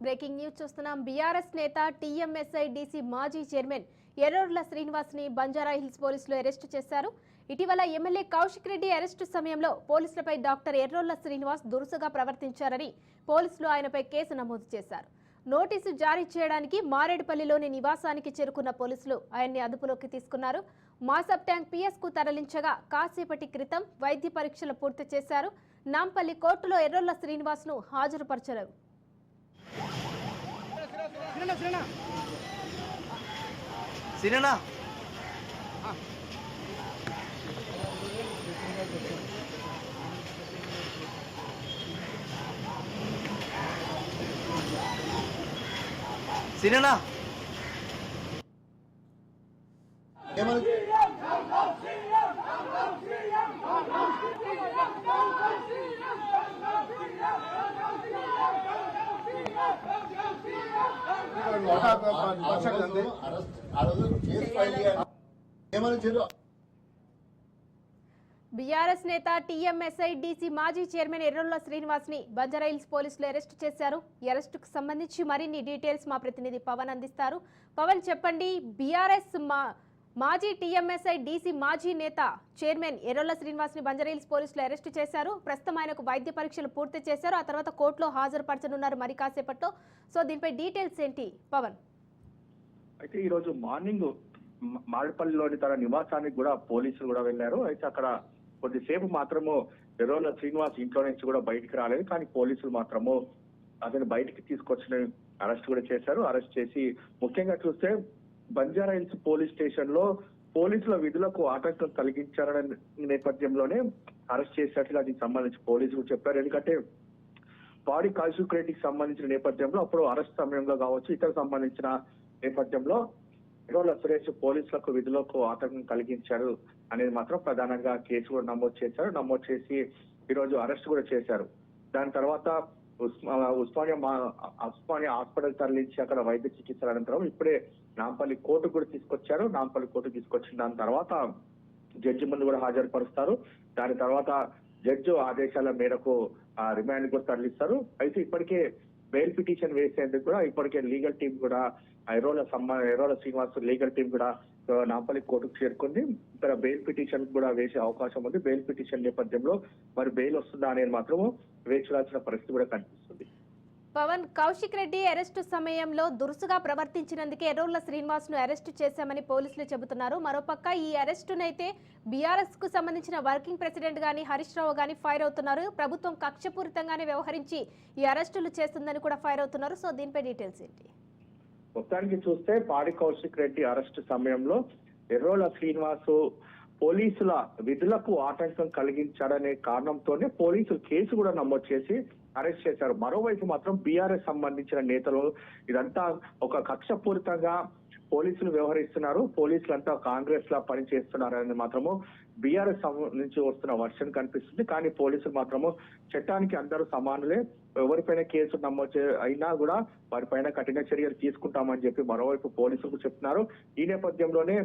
Breaking news చూస్తున్నాం. BRS నేత టీఎంఎస్ఐ DC మాజీ చైర్మన్ ఎర్రోళ్ల శ్రీనివాస్ ని బంజారాహిల్స్ పోలీసులు అరెస్టు చేశారు. ఇటీవల ఎమ్మెల్యే కౌశిక్ రెడ్డి అరెస్టు సమయంలో పోలీసులపై డాక్టర్ ఎర్రోళ్ల శ్రీనివాస్ దురుసుగా ప్రవర్తించారని పోలీసులు ఆయనపై కేసు నమోదు చేశారు. నోటీసు జారీ చేయడానికి మారేడుపల్లిలోని నివాసానికి చేరుకున్న పోలీసులు ఆయన్ని అదుపులోకి తీసుకున్నారు. మాసబ్ ట్యాంక్ పిఎస్ కు తరలించగా కాసేపటి క్రితం వైద్య పరీక్షలు పూర్తి చేశారు. నాంపల్లి కోర్టులో ఎర్రోళ్ల శ్రీనివాస్ ను హాజరుపరచారు. సిరేనా సిరేనా బీఆర్ఎస్ నేత టీఎంఎస్ఐ డీసీ మాజీ చైర్మన్ ఎర్రోళ్ల శ్రీనివాస్ ని బంజారాహిల్స్ పోలీసులు అరెస్టు చేశారు. ఈ అరెస్టుకు సంబంధించి మరిన్ని డీటెయిల్స్ మా ప్రతినిధి పవన్ అందిస్తారు. పవన్, చెప్పండి, బీఆర్ఎస్ మాజీ టీఎంఎస్ఐ డీసీ మాజీ నేత చైర్మన్ ఎర్రోళ్ల శ్రీనివాస్ ని బంజారాహిల్స్ పోలీసులు అరెస్టు చేశారు. ప్రస్తుతం ఆయనకు వైద్య పరీక్షలు పూర్తి చేశారు. ఆ తర్వాత కోర్టులో హాజరుపరచనున్నారు మరి కాసేపట్లో. సో దీనిపై డీటెయిల్స్ ఏంటి పవన్? అయితే ఈ రోజు మార్నింగ్ మారేడుపల్లిలోని తన నివాసానికి కూడా పోలీసులు కూడా వెళ్లారు. అయితే అక్కడ కొద్దిసేపు మాత్రము ఎర్రోళ్ల శ్రీనివాస్ ఇంట్లో నుంచి కూడా బయటికి రాలేదు. కానీ పోలీసులు మాత్రము అతను బయటికి తీసుకొచ్చిన అరెస్ట్ కూడా చేశారు. అరెస్ట్ చేసి ముఖ్యంగా చూస్తే బంజారాహిల్స్ పోలీస్ స్టేషన్ లో పోలీసుల విధులకు ఆటంకం కలిగించారనే నేపథ్యంలోనే అరెస్ట్ చేసినట్లు దీనికి సంబంధించి పోలీసులు చెప్పారు. ఎందుకంటే పాడి కౌశిక్ రెడ్డికి సంబంధించిన నేపథ్యంలో అప్పుడు అరెస్ట్ సమయంలో కావచ్చు, ఇతర సంబంధించిన నేపథ్యంలో ఎర్రోళ్ల సురేష్ పోలీసులకు విధులకు ఆటంకం కలిగించారు అనేది మాత్రం ప్రధానంగా కేసు కూడా నమోదు చేశారు. నమోదు చేసి ఈ రోజు అరెస్ట్ కూడా చేశారు. దాని తర్వాత ఉస్మానియా హాస్పిటల్ తరలించి అక్కడ వైద్య చికిత్సల అనంతరం ఇప్పుడే నాంపల్లి కోర్టు కూడా తీసుకొచ్చారు. నాంపల్లి కోర్టు తీసుకొచ్చిన దాని తర్వాత జడ్జి ముందు కూడా హాజరుపరుస్తారు. దాని తర్వాత జడ్జి ఆదేశాల మేరకు రిమాండ్ కూడా తరలిస్తారు. అయితే ఇప్పటికే బెయిల్ పిటిషన్ వేసేందుకు కూడా ఇప్పటికే లీగల్ టీం కూడా ఎర్రోళ్ల శ్రీనివాస్ లీగల్ టీం కూడా నాంపల్లి కోర్టుకు చేరుకుంది. ఇక్కడ బెయిల్ పిటిషన్ కూడా వేసే అవకాశం ఉంది. బెయిల్ పిటిషన్ నేపథ్యంలో మరి బెయిల్ వస్తుందా అనేది మాత్రం వేచి చూడాల్సిన పరిస్థితి కూడా కనిపిస్తుంది. పవన్, కౌశిక్ రెడ్డి అరెస్టు సమయంలో దురుసుగా ప్రవర్తించినందుకే ఎర్రోళ్ల శ్రీనివాస్ ను అరెస్టు చేశామని పోలీసులు చెబుతున్నారు. మరోపక్క ఈ అరెస్టునైతే బీఆర్ఎస్ కు సంబంధించిన వర్కింగ్ ప్రెసిడెంట్ గాని హరీష్ రావు గాని ఫైర్ అవుతున్నారు. ప్రభుత్వం కక్షపూరితంగానే వ్యవహరించి ఈ అరెస్టులు చేస్తుందని కూడా ఫైర్ అవుతున్నారు. సో దీనిపై డీటెయిల్స్ ఏంటి? మొత్తానికి చూస్తే పాడి కౌశిక్ రెడ్డి అరెస్టు సమయంలో ఎర్రోళ్ల శ్రీనివాస్ పోలీసుల విధులకు ఆటంకం కలిగించాడనే కారణంతోనే పోలీసులు కేసు కూడా నమోదు చేసి అరెస్ట్ చేశారు. మరోవైపు మాత్రం బీఆర్ఎస్ సంబంధించిన నేతలు ఇదంతా ఒక కక్షపూరితంగా పోలీసులు వ్యవహరిస్తున్నారు, పోలీసులంతా కాంగ్రెస్ లా పని చేస్తున్నారు అనేది మాత్రము బీఆర్ఎస్ నుంచి వస్తున్న వర్షన్ కనిపిస్తుంది. కానీ పోలీసులు మాత్రము చట్టానికి అందరూ సమానులే, ఎవరిపైన కేసు నమోదు అయినా కూడా వారిపైన కఠిన చర్యలు తీసుకుంటామని చెప్పి మరోవైపు పోలీసులకు చెప్తున్నారు. ఈ నేపథ్యంలోనే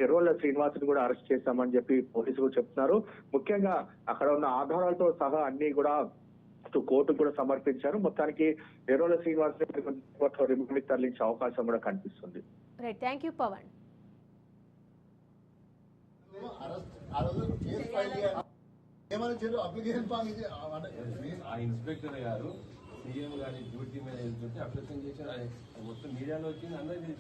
ఎర్రోళ్ల శ్రీనివాస్ కూడా అరెస్ట్ చేశామని చెప్పి పోలీసులు చెప్తున్నారు. ముఖ్యంగా అక్కడ ఉన్న ఆధారాలతో సహా అన్ని కూడా కోర్టుకు కూడా సమర్పించారు. మొత్తానికి ఎర్రోళ్ల శ్రీనివాస్ రిమాండ్ తరలించే అవకాశం కూడా కనిపిస్తుంది. Thank you Pavan. ఇన్స్పెక్టర్ గారు సీఎం గారి డ్యూటీ మీద వెళ్తుంటే అప్లికేషన్ చేసి మొత్తం మీడియాలో వచ్చింది అందరికీ